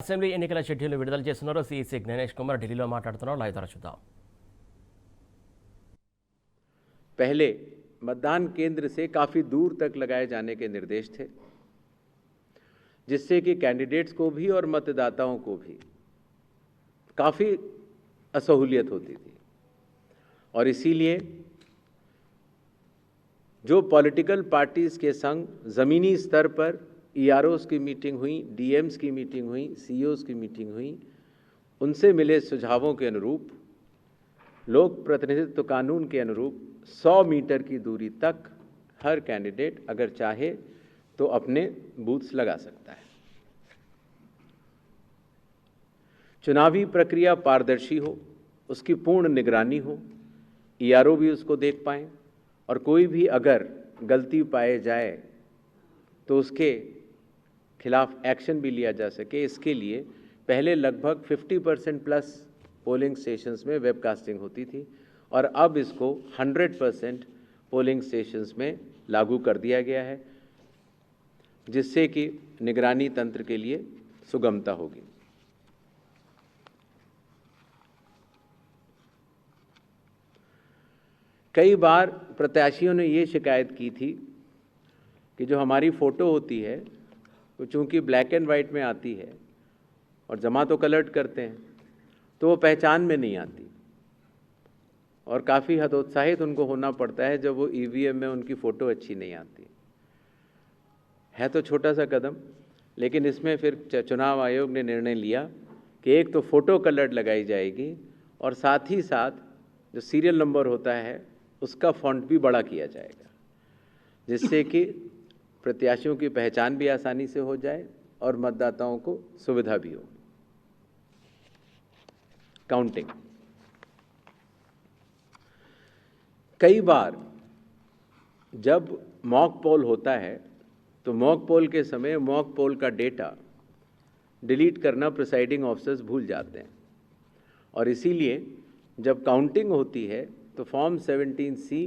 Assembly ఎన్నికల schedule విడుదల చేస్తున్నారు సిఈసి జ్ఞానేష్ కుమార్ ఢిల్లీలో మాట్లాడుతున్నారు. లైవ్ ద్వారా చూద్దాం. पहले मतदान केंद्र से काफ़ी दूर तक लगाए जाने के निर्देश थे, जिससे कि कैंडिडेट्स को भी और मतदाताओं को भी काफ़ी असहूलियत होती थी। और इसीलिए जो पॉलिटिकल पार्टीज़ के संग ज़मीनी स्तर पर ईआरओज़ की मीटिंग हुई, डीएम्स की मीटिंग हुई, सीईओज़ की मीटिंग हुई, उनसे मिले सुझावों के अनुरूप लोक प्रतिनिधित्व कानून के अनुरूप 100 मीटर की दूरी तक हर कैंडिडेट अगर चाहे तो अपने बूथ्स लगा सकता है। चुनावी प्रक्रिया पारदर्शी हो, उसकी पूर्ण निगरानी हो, ईआरओ भी उसको देख पाएं और कोई भी अगर गलती पाए जाए तो उसके खिलाफ एक्शन भी लिया जा सके। इसके लिए पहले लगभग 50% प्लस पोलिंग स्टेशंस में वेबकास्टिंग होती थी और अब इसको 100% पोलिंग स्टेशंस में लागू कर दिया गया है, जिससे कि निगरानी तंत्र के लिए सुगमता होगी। कई बार प्रत्याशियों ने ये शिकायत की थी कि जो हमारी फ़ोटो होती है वो चूँकि ब्लैक एंड वाइट में आती है और जमा तो कलर्ट करते हैं तो वो पहचान में नहीं आती और काफ़ी हतोत्साहित उनको होना पड़ता है जब वो ईवीएम में उनकी फ़ोटो अच्छी नहीं आती है। तो छोटा सा कदम, लेकिन इसमें फिर चुनाव आयोग ने निर्णय लिया कि एक तो फ़ोटो कलर्ड लगाई जाएगी और साथ ही साथ जो सीरियल नंबर होता है उसका फ़ॉन्ट भी बड़ा किया जाएगा, जिससे कि प्रत्याशियों की पहचान भी आसानी से हो जाए और मतदाताओं को सुविधा भी हो। काउंटिंग, कई बार जब मॉक पोल होता है तो मॉक पोल के समय मॉक पोल का डेटा डिलीट करना प्रिसाइडिंग ऑफिसर्स भूल जाते हैं और इसीलिए जब काउंटिंग होती है तो फॉर्म 17C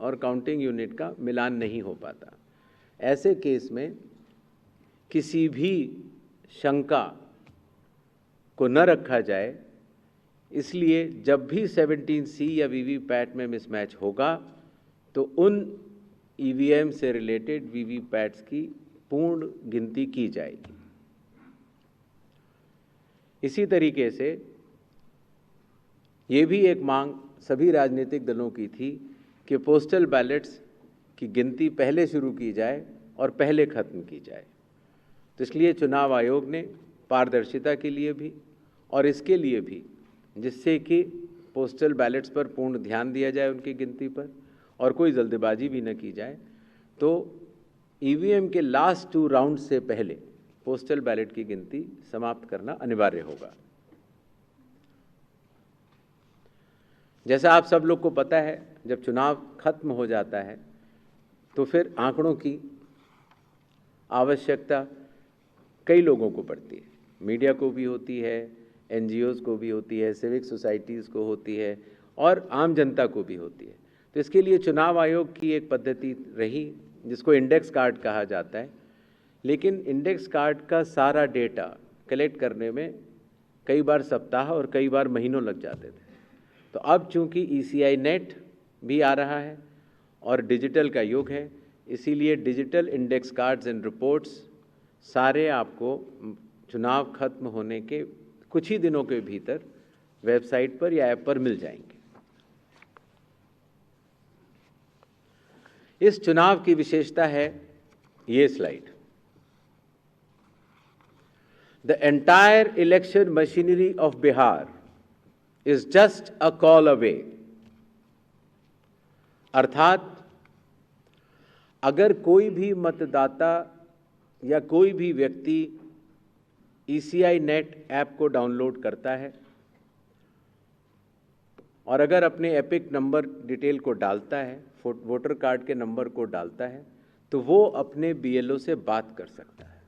और काउंटिंग यूनिट का मिलान नहीं हो पाता। ऐसे केस में किसी भी शंका को न रखा जाए, इसलिए जब भी 17C या वीवीपैट में मिसमैच होगा तो उन ईवीएम से रिलेटेड वीवीपैट्स की पूर्ण गिनती की जाएगी। इसी तरीके से ये भी एक मांग सभी राजनीतिक दलों की थी कि पोस्टल बैलेट्स की गिनती पहले शुरू की जाए और पहले ख़त्म की जाए। तो इसलिए चुनाव आयोग ने पारदर्शिता के लिए भी और इसके लिए भी, जिससे कि पोस्टल बैलेट्स पर पूर्ण ध्यान दिया जाए उनकी गिनती पर और कोई जल्दबाजी भी न की जाए, तो ईवीएम के लास्ट 2 राउंड से पहले पोस्टल बैलेट की गिनती समाप्त करना अनिवार्य होगा। जैसा आप सब लोग को पता है, जब चुनाव खत्म हो जाता है तो फिर आंकड़ों की आवश्यकता कई लोगों को पड़ती है, मीडिया को भी होती है, एनजीओज़ को भी होती है, सिविक सोसाइटीज़ को होती है और आम जनता को भी होती है। तो इसके लिए चुनाव आयोग की एक पद्धति रही जिसको इंडेक्स कार्ड कहा जाता है, लेकिन इंडेक्स कार्ड का सारा डेटा कलेक्ट करने में कई बार सप्ताह और कई बार महीनों लग जाते थे। तो अब चूँकि ECI नेट भी आ रहा है और डिजिटल का युग है, इसीलिए digital index cards and reports सारे आपको चुनाव खत्म होने के कुछ ही दिनों के भीतर वेबसाइट पर या ऐप पर मिल जाएंगे। इस चुनाव की विशेषता है ये slide. The entire election machinery of Bihar is just a call away. अर्थात अगर कोई भी मतदाता या कोई भी व्यक्ति ECI नेट ऐप को डाउनलोड करता है और अगर अपने एपिक नंबर डिटेल को डालता है, वोटर कार्ड के नंबर को डालता है, तो वो अपने BLO से बात कर सकता है।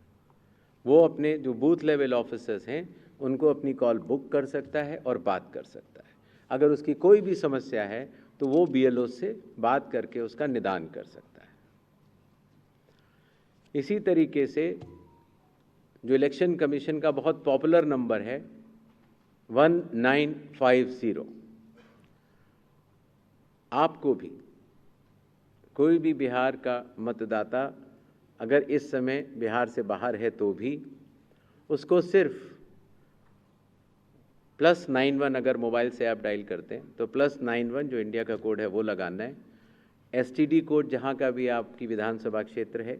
वो अपने जो बूथ लेवल ऑफिसर्स हैं उनको अपनी कॉल बुक कर सकता है और बात कर सकता है। अगर उसकी कोई भी समस्या है तो वो BLO से बात करके उसका निदान कर सकता है। इसी तरीके से जो इलेक्शन कमीशन का बहुत पॉपुलर नंबर है 1950, आपको भी, कोई भी बिहार का मतदाता अगर इस समय बिहार से बाहर है तो भी उसको सिर्फ +91 अगर मोबाइल से आप डायल करते हैं तो +91 जो इंडिया का कोड है वो लगाना है। एसटीडी कोड जहाँ का भी आपकी विधानसभा क्षेत्र है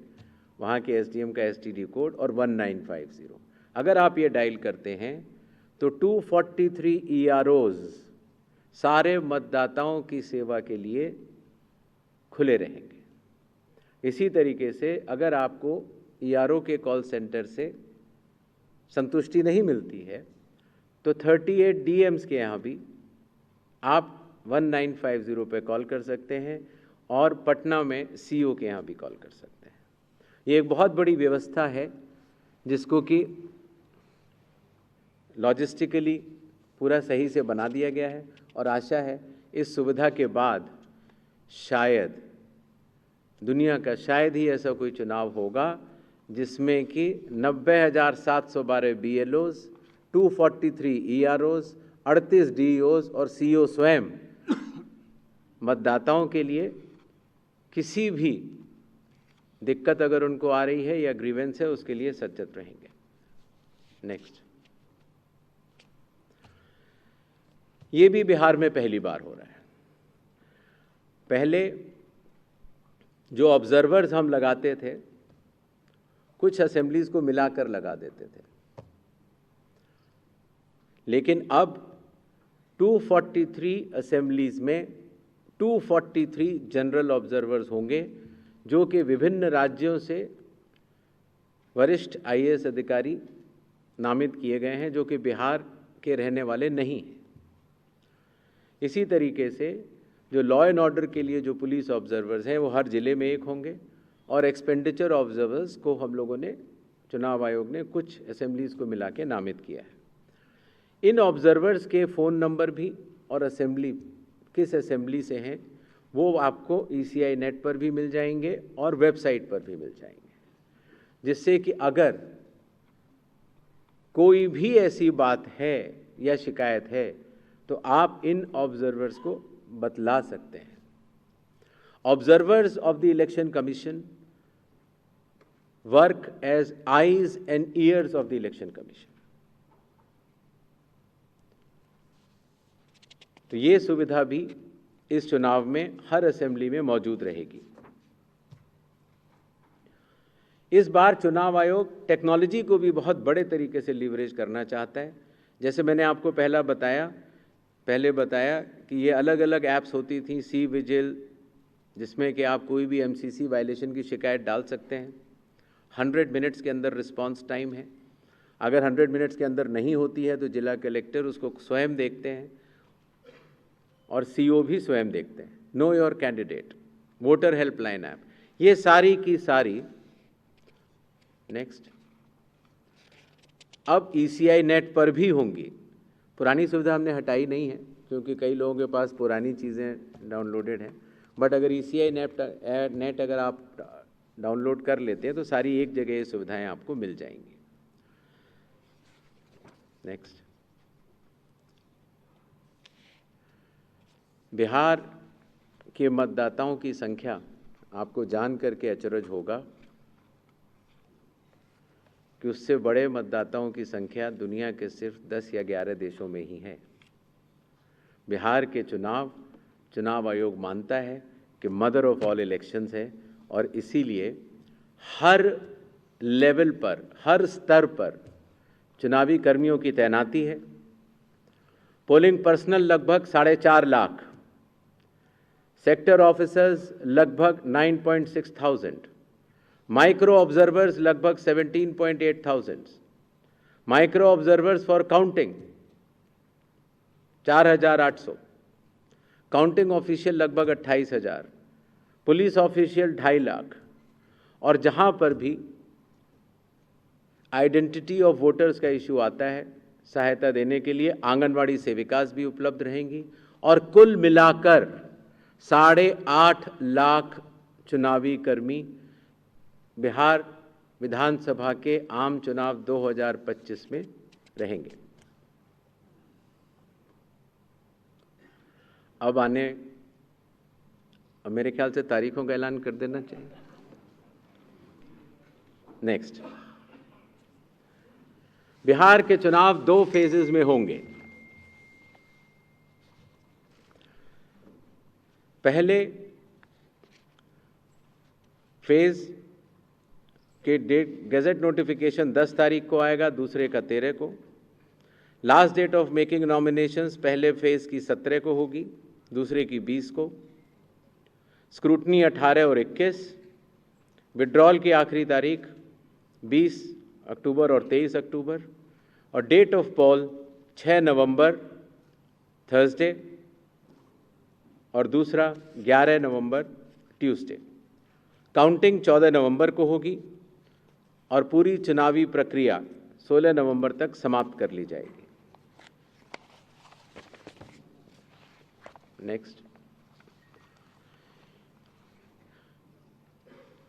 वहाँ के एसडीएम का एसटीडी कोड और 1950 अगर आप ये डायल करते हैं तो 243 EROs सारे मतदाताओं की सेवा के लिए खुले रहेंगे। इसी तरीके से अगर आपको ERO के कॉल सेंटर से संतुष्टि नहीं मिलती है तो 38 DMs के यहाँ भी आप 1950 पे कॉल कर सकते हैं और पटना में CO के यहाँ भी कॉल कर सकते हैं। ये एक बहुत बड़ी व्यवस्था है जिसको कि लॉजिस्टिकली पूरा सही से बना दिया गया है और आशा है इस सुविधा के बाद शायद दुनिया का शायद ही ऐसा कोई चुनाव होगा जिसमें कि 90,712 BLOs, 243 EROs, 38 DEOs और CO स्वयं मतदाताओं के लिए किसी भी दिक्कत अगर उनको आ रही है या ग्रीवेंस है उसके लिए सचेत रहेंगे। नेक्स्ट, ये भी बिहार में पहली बार हो रहा है। पहले जो ऑब्जर्वर्स हम लगाते थे कुछ असेंबलीज को मिलाकर लगा देते थे, लेकिन अब 243 असेंबलीज में 243 जनरल ऑब्जर्वर्स होंगे जो कि विभिन्न राज्यों से वरिष्ठ IAS अधिकारी नामित किए गए हैं जो कि बिहार के रहने वाले नहीं हैं। इसी तरीके से जो लॉ एंड ऑर्डर के लिए जो पुलिस ऑब्जर्वर्स हैं वो हर ज़िले में एक होंगे और एक्सपेंडिचर ऑब्जर्वर्स को हम लोगों ने, चुनाव आयोग ने कुछ असेंबलीज को मिला के नामित किया है। इन ऑब्जर्वर्स के फ़ोन नंबर भी और असेंबली किस असेंबली से हैं वो आपको ECI नेट पर भी मिल जाएंगे और वेबसाइट पर भी मिल जाएंगे, जिससे कि अगर कोई भी ऐसी बात है या शिकायत है तो आप इन ऑब्जर्वर्स को बतला सकते हैं। Observers of the election commission work as eyes and ears of the election commission. तो ये सुविधा भी इस चुनाव में हर असेंबली में मौजूद रहेगी। इस बार चुनाव आयोग टेक्नोलॉजी को भी बहुत बड़े तरीके से लीवरेज करना चाहता है। जैसे मैंने आपको पहले बताया कि ये अलग अलग ऐप्स होती थी, सी विजिल, जिसमें कि आप कोई भी MCC वायलेशन की शिकायत डाल सकते हैं। 100 मिनट्स के अंदर रिस्पांस टाइम है। अगर 100 मिनट्स के अंदर नहीं होती है तो जिला कलेक्टर उसको स्वयं देखते हैं और CO भी स्वयं देखते हैं। Know your candidate, voter helpline app, ये सारी की सारी नेक्स्ट अब ECI नेट पर भी होंगी। पुरानी सुविधा हमने हटाई नहीं है क्योंकि कई लोगों के पास पुरानी चीज़ें डाउनलोडेड हैं, बट अगर ECI नेट अगर आप डाउनलोड कर लेते हैं तो सारी एक जगह ये सुविधाएं आपको मिल जाएंगी। नेक्स्ट, बिहार के मतदाताओं की संख्या आपको जान करके अचरज होगा कि उससे बड़े मतदाताओं की संख्या दुनिया के सिर्फ 10 या 11 देशों में ही है। बिहार के चुनाव आयोग मानता है कि मदर ऑफ ऑल इलेक्शंस है और इसीलिए हर लेवल पर, हर स्तर पर चुनावी कर्मियों की तैनाती है। पोलिंग पर्सनल लगभग 4.5 लाख, सेक्टर ऑफिसर्स लगभग 9.6,000, माइक्रो ऑब्जर्वर्स लगभग 17.8,000, micro observers for counting 4,800, counting official लगभग 28,000, पुलिस ऑफिशियल 2.5 लाख। और जहां पर भी आइडेंटिटी ऑफ वोटर्स का इशू आता है, सहायता देने के लिए आंगनवाड़ी सेविकास भी उपलब्ध रहेंगी और कुल मिलाकर 8.5 लाख चुनावी कर्मी बिहार विधानसभा के आम चुनाव 2025 में रहेंगे। अब मेरे ख्याल से तारीखों का ऐलान कर देना चाहिए। नेक्स्ट, बिहार के चुनाव 2 फेजेस में होंगे। पहले फेज के गैजेट नोटिफिकेशन 10 तारीख को आएगा, दूसरे का 13 को। Last date of making nominations पहले फेज की 17 को होगी, दूसरे की 20 को। स्क्रूटनी 18 और 21। विड्रॉल की आखिरी तारीख 20 अक्टूबर और 23 अक्टूबर। और डेट ऑफ पोल 6 नवंबर थर्सडे और दूसरा 11 नवंबर ट्यूसडे। काउंटिंग 14 नवंबर को होगी और पूरी चुनावी प्रक्रिया 16 नवंबर तक समाप्त कर ली जाएगी। नेक्स्ट,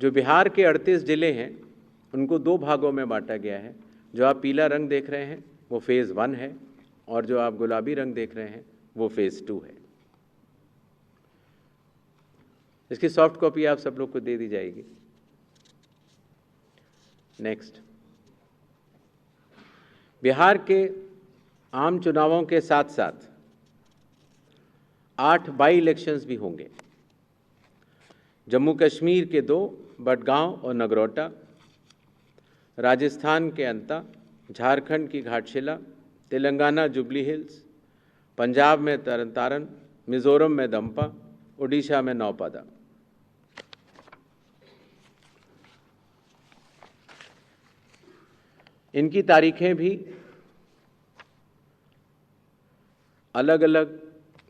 जो बिहार के 38 जिले हैं उनको 2 भागों में बांटा गया है। जो आप पीला रंग देख रहे हैं वो फेज़ 1 है और जो आप गुलाबी रंग देख रहे हैं वो फेज़ 2 है। इसकी सॉफ्ट कॉपी आप सब लोग को दे दी जाएगी। नेक्स्ट, बिहार के आम चुनावों के साथ साथ 8 बाई इलेक्शंस भी होंगे। जम्मू कश्मीर के 2, बडगांव और नगरोटा, राजस्थान के अंता, झारखंड की घाटशिला, तेलंगाना जुबली हिल्स, पंजाब में तरन तारन, मिजोरम में दंपा, उड़ीसा में नौपादा। इनकी तारीखें भी अलग अलग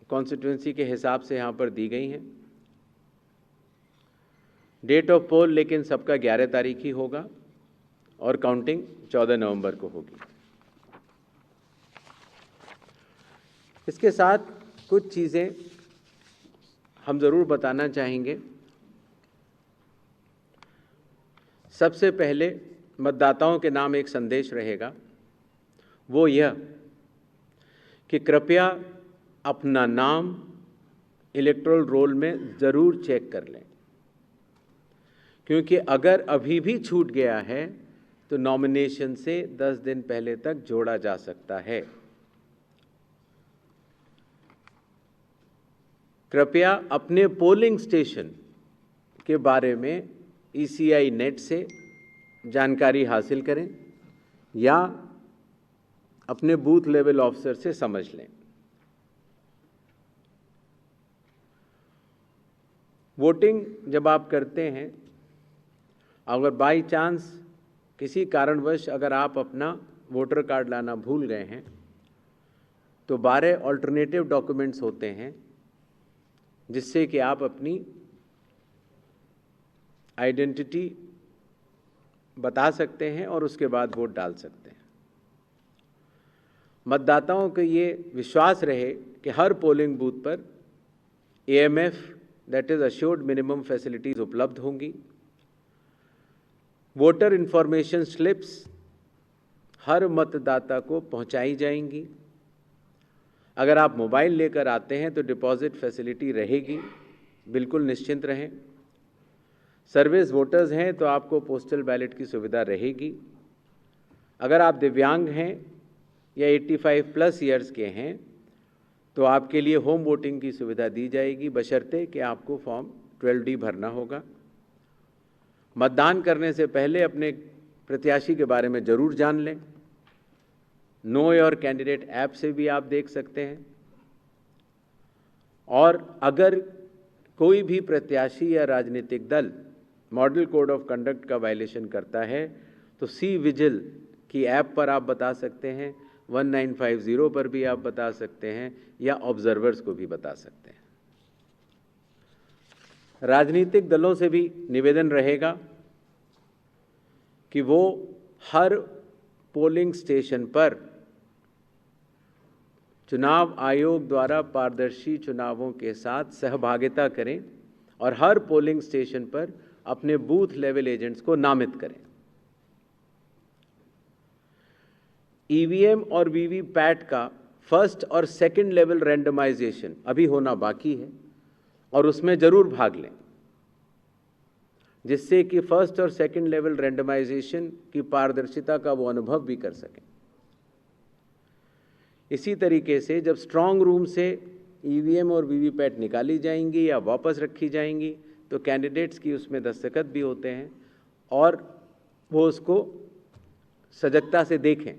कॉन्स्टिट्यूंसी के हिसाब से यहाँ पर दी गई हैं। डेट ऑफ पोल लेकिन सबका 11 तारीख ही होगा और काउंटिंग 14 नवंबर को होगी। इसके साथ कुछ चीज़ें हम ज़रूर बताना चाहेंगे। सबसे पहले मतदाताओं के नाम एक संदेश रहेगा, वो यह कि कृपया अपना नाम इलेक्टोरल रोल में ज़रूर चेक कर लें, क्योंकि अगर अभी भी छूट गया है तो नॉमिनेशन से 10 दिन पहले तक जोड़ा जा सकता है। कृपया अपने पोलिंग स्टेशन के बारे में ECI नेट से जानकारी हासिल करें या अपने बूथ लेवल ऑफिसर से समझ लें। वोटिंग जब आप करते हैं, अगर बाई चांस किसी कारणवश अगर आप अपना वोटर कार्ड लाना भूल गए हैं तो 12 ऑल्टरनेटिव डॉक्यूमेंट्स होते हैं जिससे कि आप अपनी आइडेंटिटी बता सकते हैं और उसके बाद वोट डाल सकते हैं। मतदाताओं को ये विश्वास रहे कि हर पोलिंग बूथ पर AMF that is assured minimum facilities उपलब्ध होंगी। वोटर इन्फॉर्मेशन स्लिप्स हर मतदाता को पहुंचाई जाएंगी। अगर आप मोबाइल लेकर आते हैं तो डिपॉजिट फैसिलिटी रहेगी, बिल्कुल निश्चिंत रहें। सर्विस वोटर्स हैं तो आपको पोस्टल बैलेट की सुविधा रहेगी। अगर आप दिव्यांग हैं या 85 प्लस ईयर्स के हैं तो आपके लिए होम वोटिंग की सुविधा दी जाएगी, बशर्ते कि आपको फॉर्म 12D भरना होगा। मतदान करने से पहले अपने प्रत्याशी के बारे में ज़रूर जान लें। नो योर कैंडिडेट ऐप से भी आप देख सकते हैं। और अगर कोई भी प्रत्याशी या राजनीतिक दल मॉडल कोड ऑफ कंडक्ट का वायलेशन करता है तो सी विजिल की ऐप पर आप बता सकते हैं, 1950 पर भी आप बता सकते हैं या ऑब्जर्वर्स को भी बता सकते हैं। राजनीतिक दलों से भी निवेदन रहेगा कि वो हर पोलिंग स्टेशन पर चुनाव आयोग द्वारा पारदर्शी चुनावों के साथ सहभागिता करें और हर पोलिंग स्टेशन पर अपने बूथ लेवल एजेंट्स को नामित करें। ईवीएम और वीवीपैट का फर्स्ट और सेकंड लेवल रैंडमाइजेशन अभी होना बाकी है और उसमें जरूर भाग लें, जिससे कि फर्स्ट और सेकंड लेवल रैंडमाइजेशन की पारदर्शिता का वो अनुभव भी कर सकें। इसी तरीके से जब स्ट्रांग रूम से ईवीएम और वीवीपैट निकाली जाएंगी या वापस रखी जाएंगी तो कैंडिडेट्स की उसमें दस्तखत भी होते हैं और वो उसको सजगता से देखें।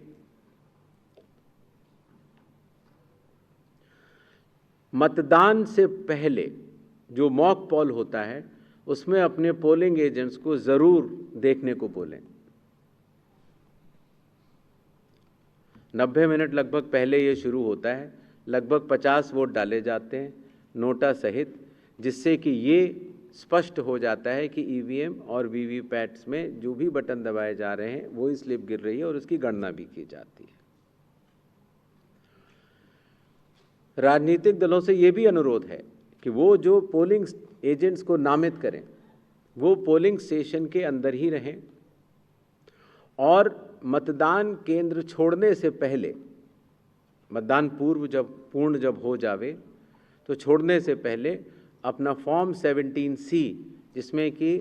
मतदान से पहले जो मॉक पोल होता है उसमें अपने पोलिंग एजेंट्स को जरूर देखने को बोलें। 90 मिनट लगभग पहले ये शुरू होता है, लगभग 50 वोट डाले जाते हैं नोटा सहित, जिससे कि ये स्पष्ट हो जाता है कि ईवीएम और वीवीपैट्स में जो भी बटन दबाए जा रहे हैं वो ही स्लिप गिर रही है और उसकी गणना भी की जाती है। राजनीतिक दलों से ये भी अनुरोध है कि वो जो पोलिंग एजेंट्स को नामित करें वो पोलिंग स्टेशन के अंदर ही रहें और मतदान केंद्र छोड़ने से पहले, मतदान पूर्ण जब हो जावे तो छोड़ने से पहले अपना फॉर्म 17C, जिसमें कि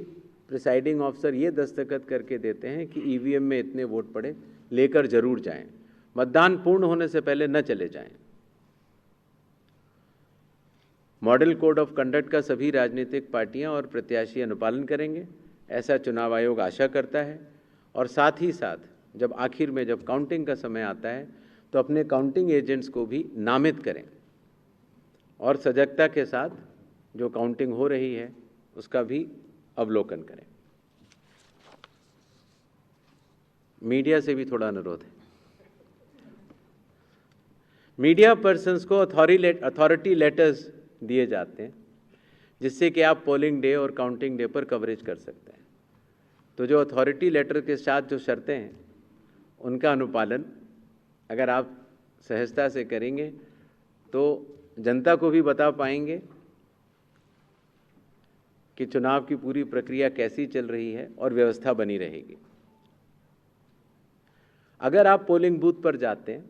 प्रिसाइडिंग ऑफिसर ये दस्तखत करके देते हैं कि ईवीएम में इतने वोट पड़े, लेकर जरूर जाएं। मतदान पूर्ण होने से पहले न चले जाएं। मॉडल कोड ऑफ कंडक्ट का सभी राजनीतिक पार्टियां और प्रत्याशी अनुपालन करेंगे, ऐसा चुनाव आयोग आशा करता है। और साथ ही साथ जब आखिर में जब काउंटिंग का समय आता है तो अपने काउंटिंग एजेंट्स को भी नामित करें और सजगता के साथ जो काउंटिंग हो रही है उसका भी अवलोकन करें। मीडिया से भी थोड़ा अनुरोध है। मीडिया पर्सन्स को अथॉरिटी लेटर्स दिए जाते हैं जिससे कि आप पोलिंग डे और काउंटिंग डे पर कवरेज कर सकते हैं। तो जो अथॉरिटी लेटर के साथ जो शर्तें हैं उनका अनुपालन अगर आप सहजता से करेंगे तो जनता को भी बता पाएंगे कि चुनाव की पूरी प्रक्रिया कैसी चल रही है और व्यवस्था बनी रहेगी। अगर आप पोलिंग बूथ पर जाते हैं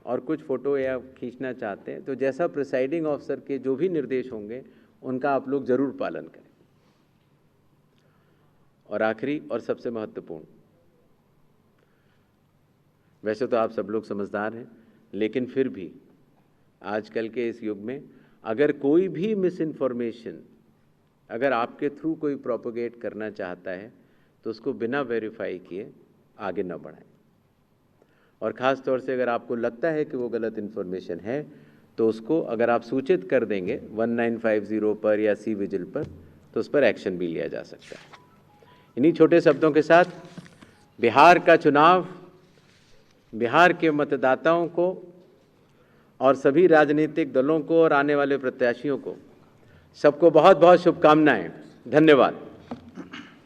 और कुछ फ़ोटो या खींचना चाहते हैं तो जैसा प्रिसाइडिंग ऑफिसर के जो भी निर्देश होंगे उनका आप लोग ज़रूर पालन करें। और आखिरी और सबसे महत्वपूर्ण, वैसे तो आप सब लोग समझदार हैं, लेकिन फिर भी आजकल के इस युग में अगर कोई भी मिस इन्फॉर्मेशन अगर आपके थ्रू कोई प्रोपोगेट करना चाहता है तो उसको बिना वेरीफाई किए आगे न बढ़ाएं। और ख़ास तौर से अगर आपको लगता है कि वो गलत इन्फॉर्मेशन है तो उसको अगर आप सूचित कर देंगे 1950 पर या सी विजिल पर तो उस पर एक्शन भी लिया जा सकता है। इन्हीं छोटे शब्दों के साथ बिहार का चुनाव बिहार के मतदाताओं को और सभी राजनीतिक दलों को और आने वाले प्रत्याशियों को सबको बहुत बहुत शुभकामनाएं। धन्यवाद।